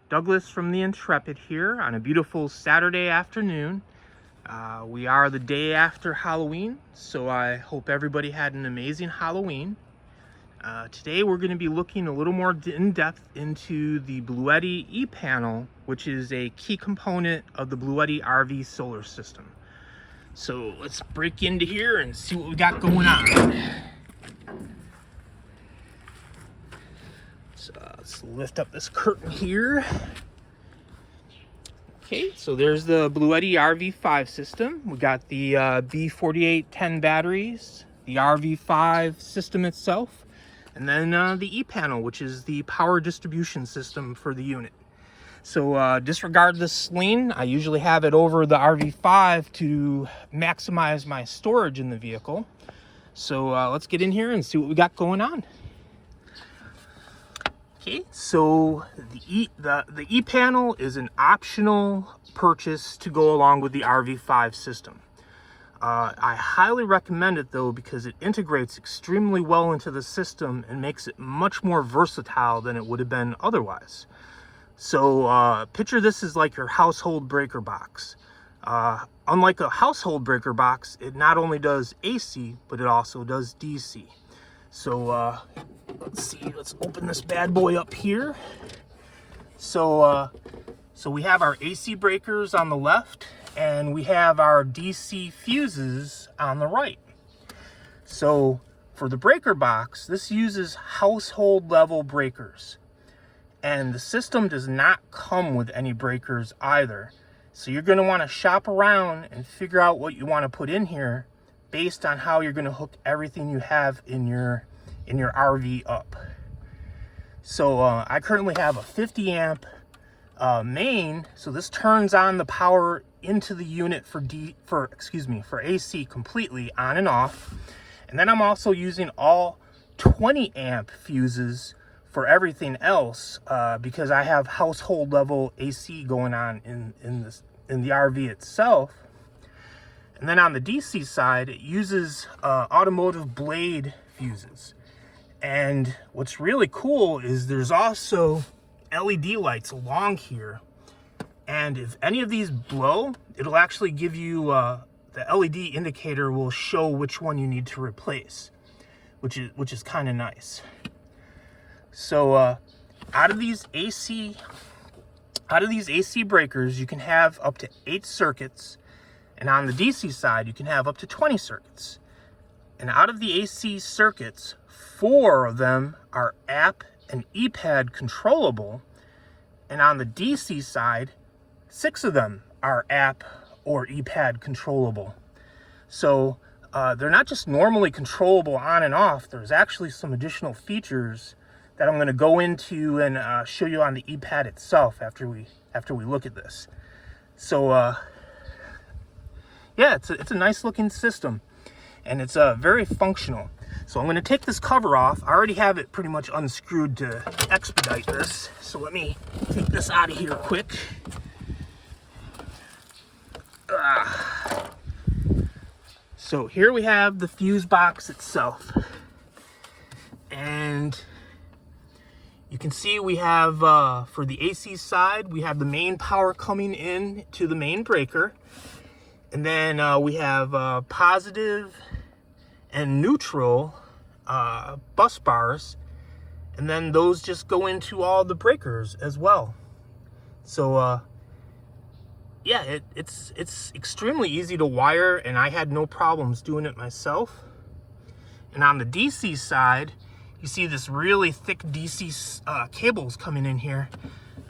Douglas from the Intrepid here on a beautiful Saturday afternoon. We are the day after Halloween, so I hope everybody had an amazing Halloween. Today we're going to be looking a little more in depth into the Bluetti Epanel, which is a key component of the Bluetti RV solar system. So let's break into here and see what we got going on. So let's lift up this curtain here. Okay, so there's the Bluetti RV5 system. We got the B4810 batteries, the RV5 system itself, and then the Epanel, which is the power distribution system for the unit. So disregard the sling. I usually have it over the RV5 to maximize my storage in the vehicle. So let's get in here and see what we got going on. Okay, so the Epanel is an optional purchase to go along with the RV5 system. I highly recommend it though because it integrates extremely well into the system and makes it much more versatile than it would have been otherwise. So picture this as like your household breaker box. Unlike a household breaker box, it not only does AC, but it also does DC. So let's see, let's open this bad boy up here. So we have our AC breakers on the left and we have our DC fuses on the right. So for the breaker box, this uses household level breakers. And the system does not come with any breakers either. So you're going to want to shop around and figure out what you want to put in here based on how you're going to hook everything you have in your RV up. So I currently have a 50 amp main, so this turns on the power into the unit for AC completely on and off. And then I'm also using all 20 amp fuses for everything else because I have household level AC going on in the RV itself. And then on the DC side, it uses automotive blade fuses. And what's really cool is there's also LED lights along here. And if any of these blow, it'll actually give you, the LED indicator will show which one you need to replace, which is kind of nice. So out of these AC breakers, you can have up to 8 circuits. And on the DC side, you can have up to 20 circuits. And out of the AC circuits, 4 of them are app and EPAD controllable. And on the DC side, 6 of them are app or EPAD controllable. So they're not just normally controllable on and off. There's actually some additional features that I'm going to go into and show you on the EPAD itself after we look at this. So yeah, it's a nice looking system, and it's very functional. So I'm going to take this cover off. I already have it pretty much unscrewed to expedite this. So let me take this out of here quick. So here we have the fuse box itself. And you can see we have, for the AC side, we have the main power coming in to the main breaker. And then we have positive and neutral bus bars, and then those just go into all the breakers as well. So yeah, it's extremely easy to wire, and I had no problems doing it myself. And on the DC side, you see this really thick DC cables coming in here.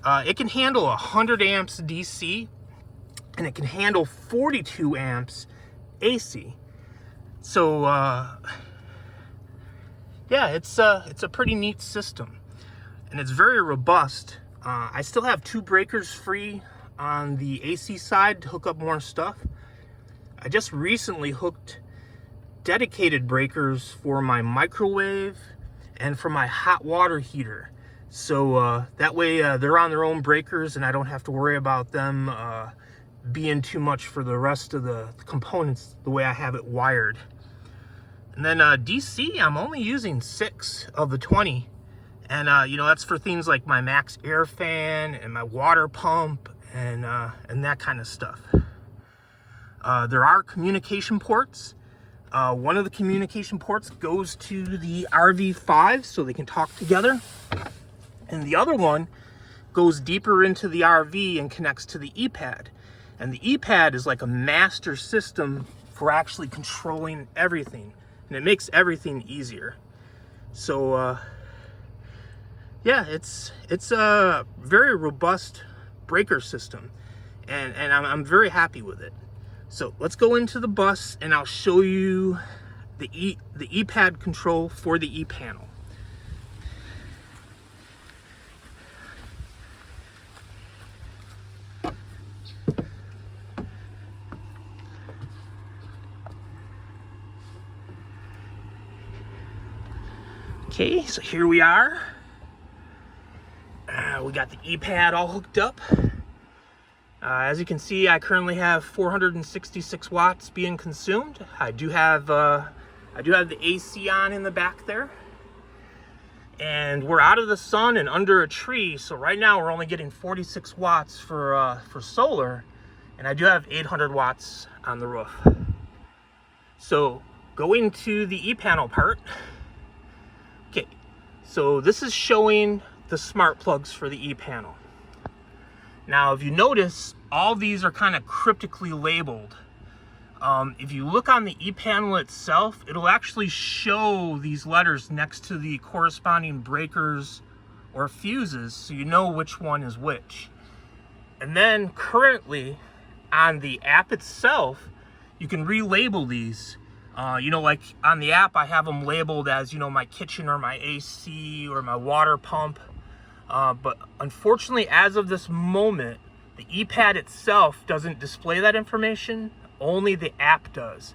It can handle 100 amps DC, and it can handle 42 amps AC. So yeah, it's a pretty neat system, and it's very robust. I still have 2 breakers free on the AC side to hook up more stuff. I just recently hooked dedicated breakers for my microwave and for my hot water heater. So that way they're on their own breakers and I don't have to worry about them being too much for the rest of the components the way I have it wired. And then DC, I'm only using 6 of the 20. And you know, that's for things like my max air fan and my water pump and that kind of stuff. There are communication ports. One of the communication ports goes to the RV5 so they can talk together, and the other one goes deeper into the RV and connects to the Epad. And the Epad is like a master system for actually controlling everything, and it makes everything easier. So yeah, it's a very robust breaker system, and I'm very happy with it. So let's go into the bus and I'll show you the Epad control for the Epanel. Okay, so here we are. We got the Epad all hooked up. As you can see, I currently have 466 watts being consumed. I do have the AC on in the back there, and we're out of the sun and under a tree. So right now we're only getting 46 watts for solar, and I do have 800 watts on the roof. So going to the Epanel part. Okay, so this is showing the smart plugs for the Epanel. Now, if you notice, all these are kind of cryptically labeled. If you look on the Epanel itself, it'll actually show these letters next to the corresponding breakers or fuses, so you know which one is which. And then currently on the app itself, you can relabel these. You know, like on the app, I have them labeled as, you know, my kitchen or my AC or my water pump. But unfortunately, as of this moment, the Epad itself doesn't display that information. Only the app does.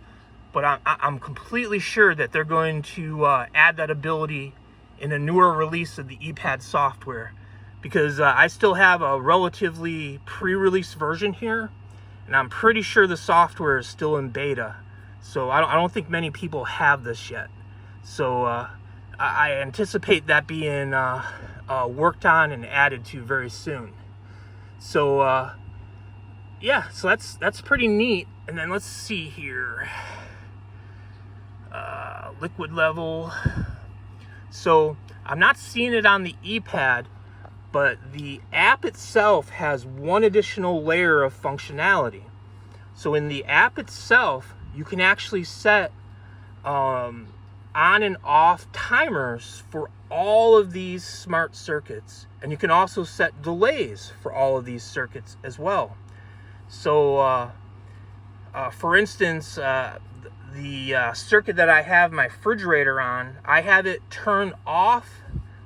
But I'm completely sure that they're going to add that ability in a newer release of the Epad software, because I still have a relatively pre-release version here, and I'm pretty sure the software is still in beta. So I don't think many people have this yet. So I anticipate that being worked on and added to very soon. So yeah, so that's pretty neat. And then let's see here, liquid level. So I'm not seeing it on the Epad, but the app itself has one additional layer of functionality. So in the app itself, you can actually set on and off timers for all of these smart circuits, and you can also set delays for all of these circuits as well. So for instance, the circuit that I have my refrigerator on, I have it turn off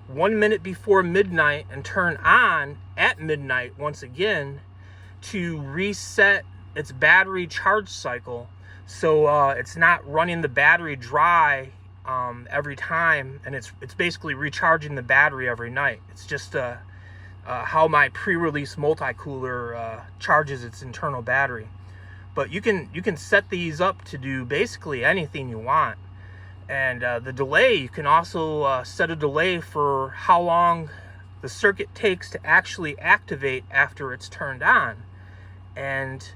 1 minute before midnight and turn on at midnight once again to reset its battery charge cycle, so it's not running the battery dry every time, and it's basically recharging the battery every night. It's just how my pre-release multi-cooler charges its internal battery. But you can set these up to do basically anything you want. And the delay, you can also set a delay for how long the circuit takes to actually activate after it's turned on. And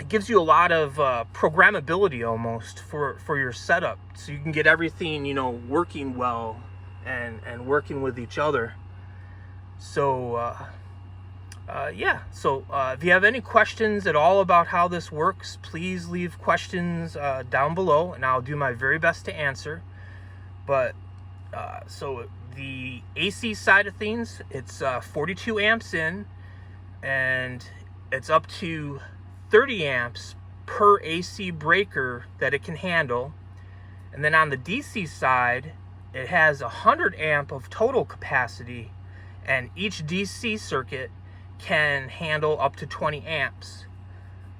it gives you a lot of programmability almost for your setup, so you can get everything, you know, working well and working with each other. So yeah, so if you have any questions at all about how this works, please leave questions down below, and I'll do my very best to answer. But so the AC side of things, it's 42 amps in, and it's up to 30 amps per AC breaker that it can handle. And then on the DC side, it has 100 amp of total capacity, and each DC circuit can handle up to 20 amps.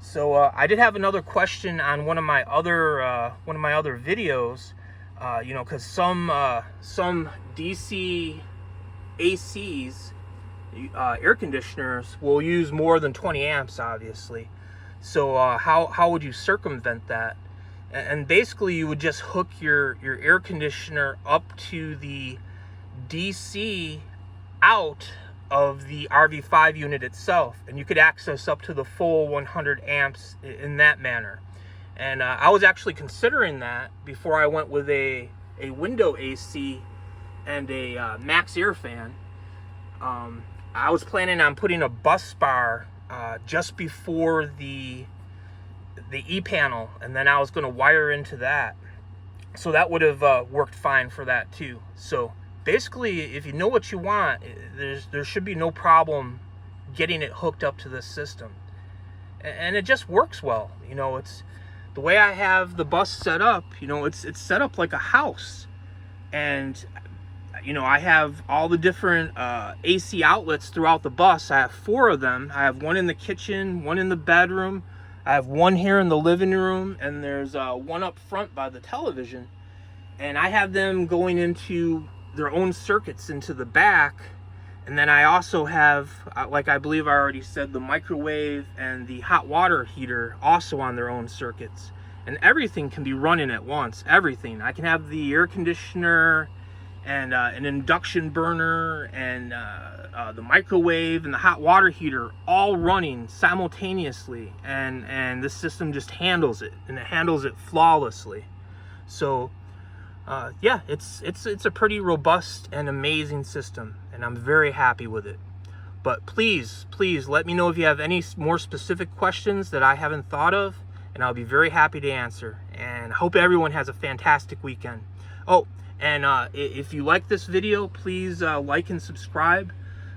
So I did have another question on one of my other videos, you know, because some DC ACs, air conditioners, will use more than 20 amps, obviously. So how would you circumvent that? And basically, you would just hook your air conditioner up to the DC out of the RV5 unit itself, and you could access up to the full 100 amps in that manner. And I was actually considering that before I went with a window AC and a max air fan. I was planning on putting a bus bar just before the Epanel, and then I was going to wire into that, so that would have worked fine for that too. So basically, if you know what you want, there should be no problem getting it hooked up to this system, and it just works well. You know, it's the way I have the bus set up. You know, it's set up like a house, and you know, I have all the different AC outlets throughout the bus. I have 4 of them. I have one in the kitchen, one in the bedroom, I have one here in the living room, and there's one up front by the television. And I have them going into their own circuits into the back. And then I also have, like I believe I already said, the microwave and the hot water heater also on their own circuits. And everything can be running at once, everything. I can have the air conditioner and an induction burner and the microwave and the hot water heater all running simultaneously, and this system just handles it, and it handles it flawlessly. So yeah, it's a pretty robust and amazing system, and I'm very happy with it. But please let me know if you have any more specific questions that I haven't thought of, and I'll be very happy to answer. And I hope everyone has a fantastic weekend. Oh, and if you like this video, please like and subscribe.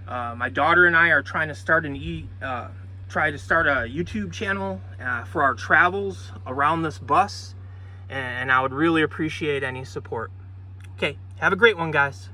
My daughter and I are trying to start a YouTube channel for our travels around this bus, and I would really appreciate any support. Okay, have a great one, guys.